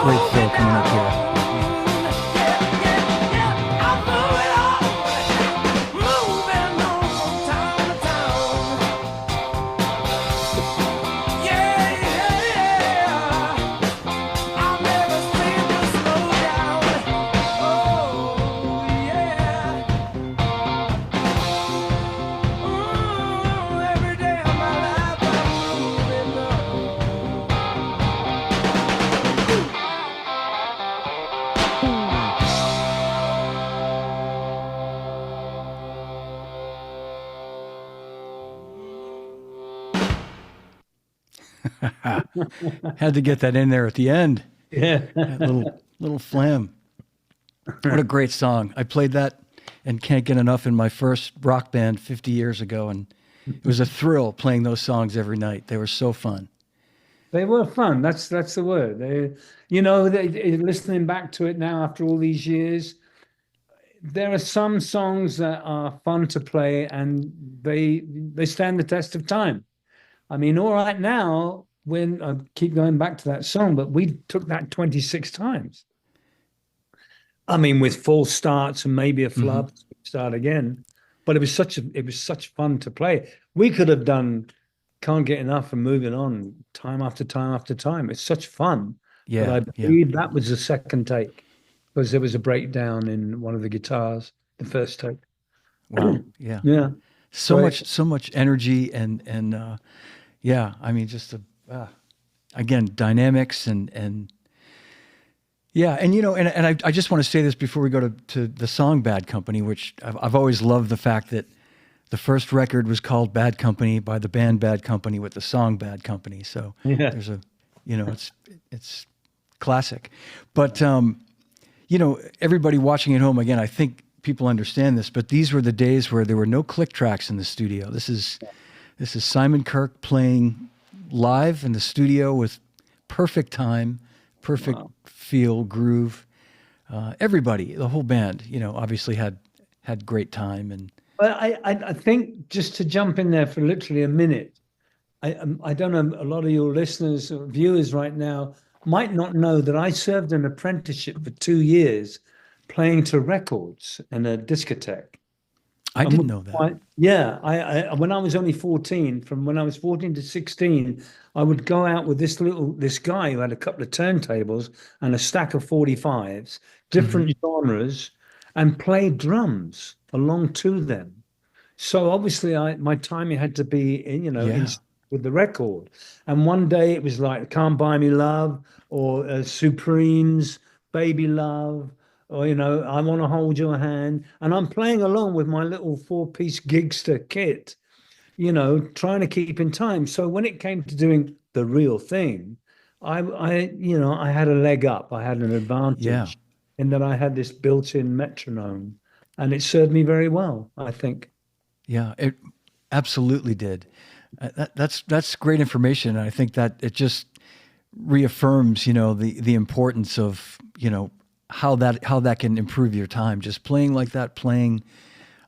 S1: Great Phil coming up here. Had to get that in there at the end.
S2: Yeah.
S1: That little flam. What a great song. I played that and can't get enough in my first rock band 50 years ago, and it was a thrill playing those songs every night. They were so fun.
S2: They were fun. That's the word. Listening back to it now after all these years, there are some songs that are fun to play and they stand the test of time. I mean, all right now, when I keep going back to that song, but we took that 26 times. I mean, with false starts and maybe a flub, start again. But it was such fun to play. We could have done Can't Get Enough and Moving On time after time after time. It's such fun.
S1: Yeah.
S2: But I believe that was the second take because there was a breakdown in one of the guitars, the first take.
S1: Wow. Yeah.
S2: Yeah.
S1: So much energy and yeah, I mean, just again, dynamics and yeah. And, and I just want to say this before we go to the song Bad Company, which I've always loved the fact that the first record was called Bad Company by the band Bad Company with the song Bad Company. So there's it's classic, but everybody watching at home, again, I think people understand this, but these were the days where there were no click tracks in the studio. This is Simon Kirke playing live in the studio with perfect time, perfect feel, groove. Everybody, the whole band, obviously had great time. And
S2: well, I think just to jump in there for literally a minute, I don't know, a lot of your listeners or viewers right now might not know that I served an apprenticeship for 2 years playing to records in a discotheque.
S1: I didn't know that.
S2: I when I was only 14, from when I was 14 to 16, I would go out with this guy who had a couple of turntables and a stack of 45s, different genres, and play drums along to them. So obviously my timing had to be with the record. And one day it was like Can't Buy Me Love or Supremes, Baby Love, or, I Want to Hold Your Hand. And I'm playing along with my little 4-piece Gigster kit, trying to keep in time. So when it came to doing the real thing, I had a leg up. I had an advantage in that I had this built-in metronome, and it served me very well, I think.
S1: Yeah, it absolutely did. That's great information. And I think that it just reaffirms, the importance of, how that can improve your time. Just playing like that,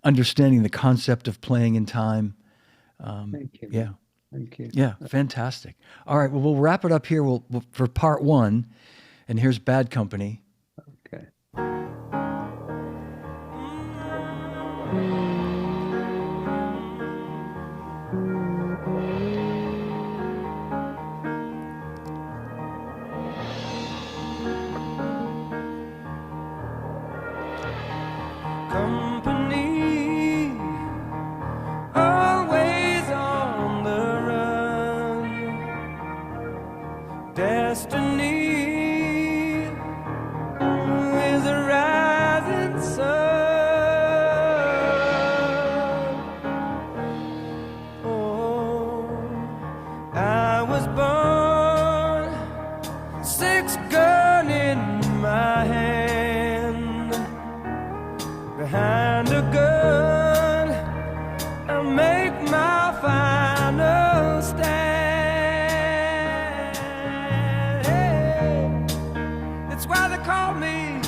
S1: understanding the concept of playing in time.
S2: Thank you.
S1: Yeah.
S2: Thank you.
S1: Yeah, fantastic. All right, well, we'll wrap it up here for part 1, and here's Bad Company.
S2: Okay.
S3: Company, always on the run. Destiny is a rising sun. Oh, I was born, 6-gun in my hand. Behind a gun, I'll make my final stand. Hey, it's why they call me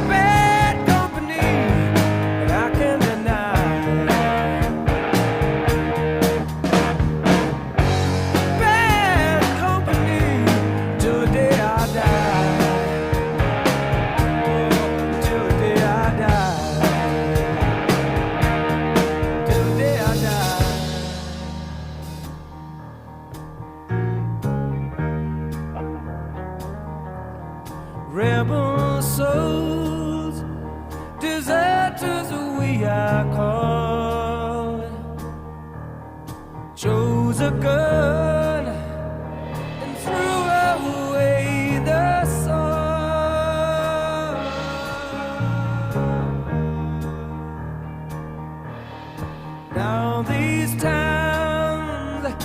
S3: Bad Company, and I can't deny Bad Company, do souls, deserters we are called. Chose a gun and threw away the sword. Now these towns,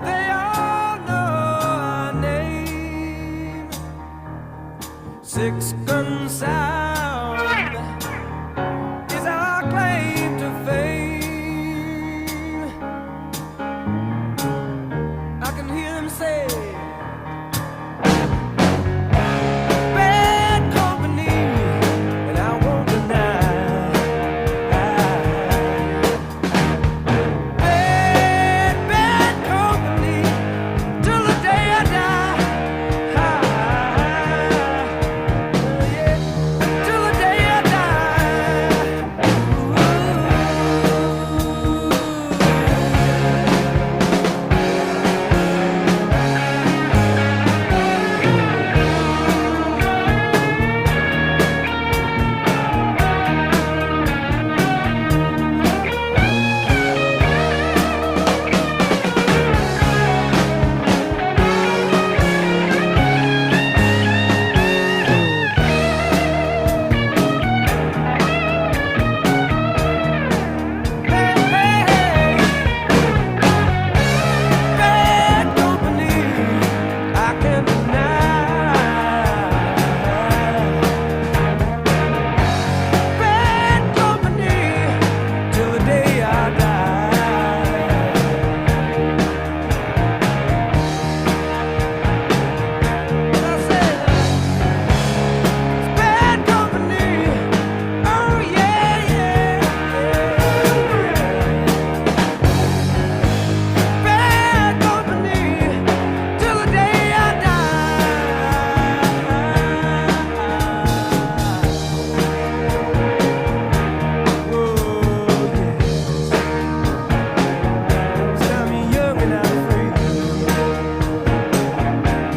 S3: they all know our name. Six gun sound is our claim to fame. I can hear them say, bad company, and I won't deny. Bad company, till the day I die. Yeah, till the day I die. Hey, hey, hey. Bad company, I can't deny. Bad company, till the day I die. I said, it's bad company. Oh yeah, yeah, yeah. Bad company, till the day I die. Whoa, yes. Tell me young and I'm free.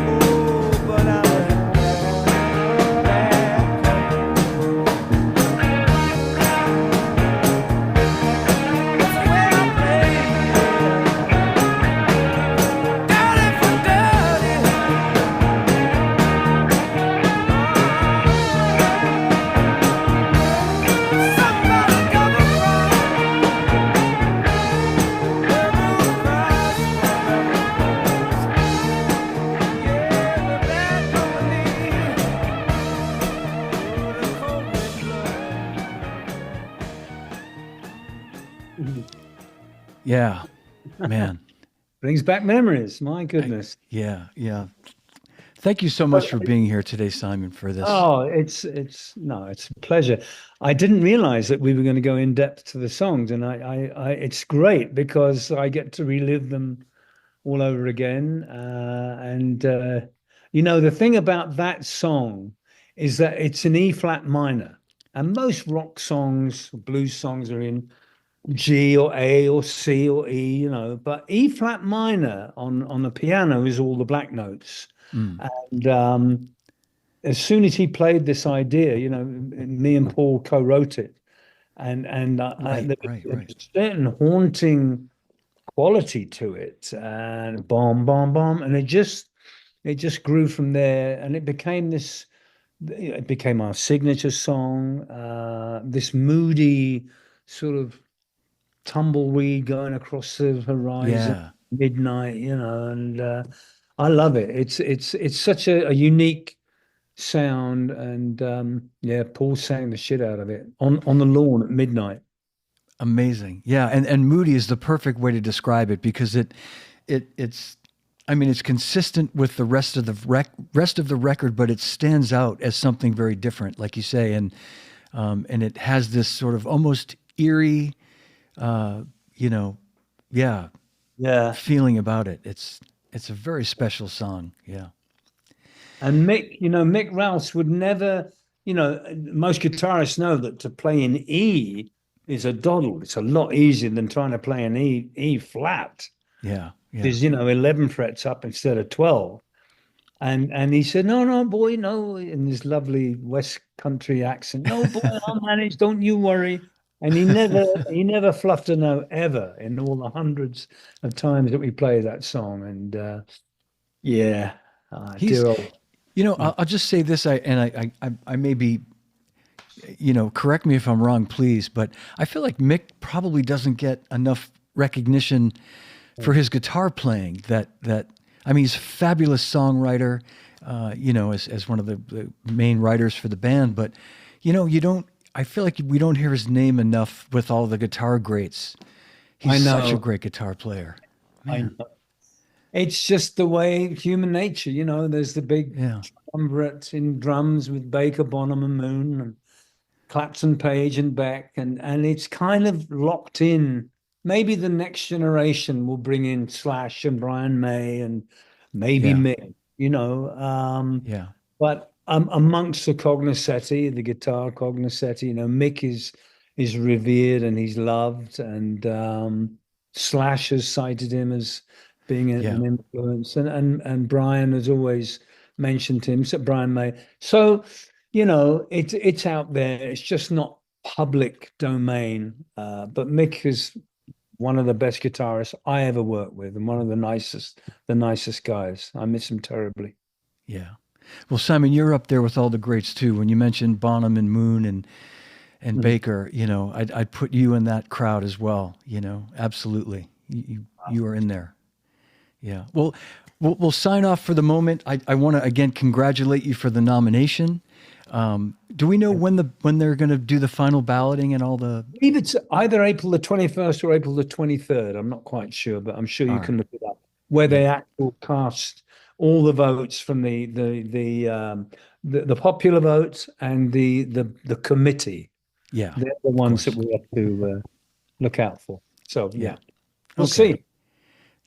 S3: Oh, but I'm bad That's the way I play. Dirty for dirty. Somebody come around. Every cross yeah, we're bad company. Oh, the cold wind blows.
S1: Yeah, man.
S2: Brings back memories. My goodness.
S1: Yeah, yeah. Thank you so much for being here today, Simon, for this.
S2: Oh, it's a pleasure. I didn't realize that we were going to go in depth to the songs, and it's great because I get to relive them all over again. The thing about that song is that it's in E flat minor, and most rock songs, blues songs are in G or A or C or E, but E flat minor on the piano is all the black notes.
S1: Mm.
S2: And as soon as he played this idea, me and Paul co-wrote it, and
S1: Right,
S2: there
S1: right,
S2: was a
S1: right.
S2: certain haunting quality to it, and bomb, bomb, bomb, and it just grew from there, and it became this. It became our signature song. This moody sort of tumbleweed going across the horizon,
S1: Yeah.
S2: midnight, and I love it. It's such a unique sound, and yeah, Paul sang the shit out of it on the lawn at midnight.
S1: Amazing. Yeah, and moody is the perfect way to describe it because it's it's consistent with the rest of the record, but it stands out as something very different, like you say, and it has this sort of almost eerie,
S2: Yeah.
S1: feeling about it. It's a very special song. Yeah.
S2: And Mick Rouse would never, most guitarists know that to play in E is a doddle. It's a lot easier than trying to play an E flat.
S1: Yeah. Yeah.
S2: There's 11 frets up instead of 12. And he said, "No, no, boy, no," in his lovely West Country accent. "No, boy, I'll manage. Don't you worry." And he never fluffed a note ever in all the hundreds of times that we played that song. And yeah,
S1: He's,
S2: dear old.
S1: I'll just say this. I may be, correct me if I'm wrong, please, but I feel like Mick probably doesn't get enough recognition for his guitar playing. I mean, he's a fabulous songwriter, as one of the main writers for the band. But, I feel like we don't hear his name enough with all the guitar greats.
S2: I
S1: He's
S2: know.
S1: such a great guitar player.
S2: I know. It's just the way human nature, there's the big
S1: Yeah.
S2: triumvirate in drums with Baker, Bonham, and Moon, and Clapton, Page, and Beck, and it's kind of locked in. Maybe the next generation will bring in Slash and Brian May and maybe
S1: Yeah.
S2: Mick,
S1: Yeah.
S2: but amongst the cognoscenti, the guitar cognoscenti, Mick is revered and he's loved, and Slash has cited him as being
S1: Yeah.
S2: an influence, and Brian has always mentioned him. So Brian May. So it's out there. It's just not public domain. But Mick is one of the best guitarists I ever worked with, and one of the nicest guys. I miss him terribly.
S1: Yeah. Well, Simon, you're up there with all the greats too. When you mentioned Bonham and Moon and Baker, I'd put you in that crowd as well. Absolutely. You are in there. Yeah. Well, we'll sign off for the moment. I want to again congratulate you for the nomination. Do we know when they're going to do the final balloting and all the?
S2: I believe it's either April the 21st or April the 23rd. I'm not quite sure, but I'm sure you can look it up. Where they actually cast all the votes from the popular votes and the committee.
S1: Yeah.
S2: They're the ones that we have to look out for. So yeah, we'll
S1: Okay.
S2: see.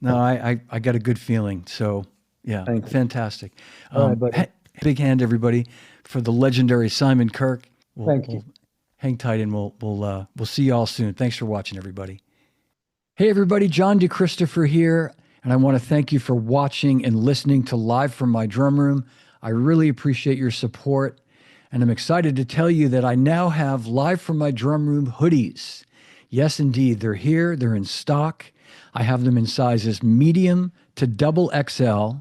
S1: No, I got a good feeling. So yeah,
S2: Thank you.
S1: fantastic.
S2: All right, buddy.
S1: Big hand, everybody, for the legendary Simon Kirke.
S2: Thank you.
S1: Hang tight, and we'll see you all soon. Thanks for watching, everybody. Hey, everybody, John dechristopher here, and I want to thank you for watching and listening to Live from My Drum Room. I really appreciate your support, and I'm excited to tell you that I now have Live from My Drum Room hoodies. Yes, indeed, they're here. They're in stock. I have them in sizes medium to double XL.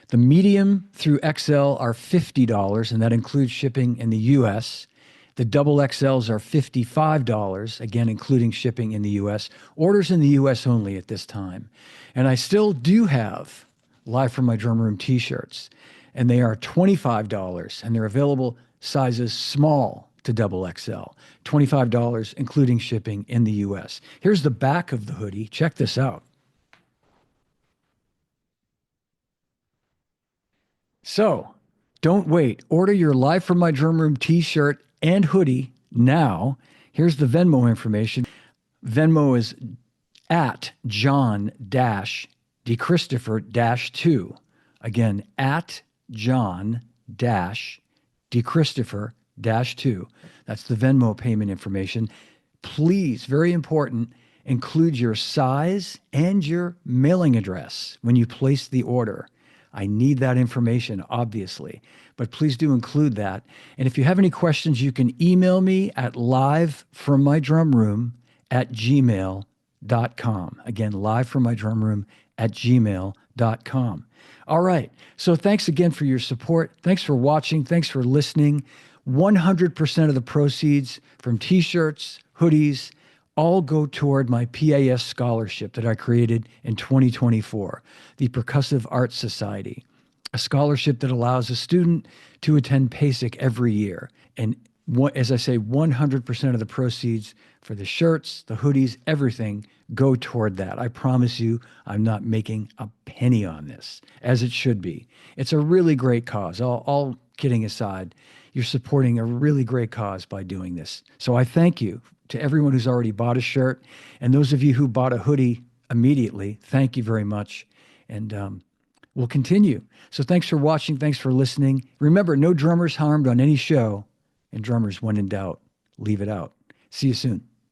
S1: The medium through XL are $50, and that includes shipping in the U.S. The double XLs are $55, again, including shipping in the U.S. Orders in the U.S. only at this time. And I still do have Live from My Drum Room t-shirts, and they are $25, and they're available sizes small to double XL, $25, including shipping in the U.S. Here's the back of the hoodie. Check this out. So don't wait. Order your Live from My Drum Room t-shirt and hoodie now. Here's the Venmo information. Venmo is at John-dechristopher-2. Again, at John-dechristopher-2. That's the Venmo payment information. Please, very important, include your size and your mailing address when you place the order. I need that information, obviously, but please do include that. And if you have any questions, you can email me at livefrommydrumroom@gmail.com. Again, livefrommydrumroom@gmail.com. All right. So thanks again for your support. Thanks for watching. Thanks for listening. 100% of the proceeds from t-shirts, hoodies, all go toward my PAS scholarship that I created in 2024, the Percussive Arts Society, a scholarship that allows a student to attend PASIC every year. And as I say, 100% of the proceeds for the shirts, the hoodies, everything go toward that. I promise you, I'm not making a penny on this, as it should be. It's a really great cause. All kidding aside, you're supporting a really great cause by doing this. So I thank you to everyone who's already bought a shirt, and those of you who bought a hoodie immediately, thank you very much. And we'll continue. So thanks for watching. Thanks for listening. Remember, no drummers harmed on any show, and drummers, when in doubt, leave it out. See you soon.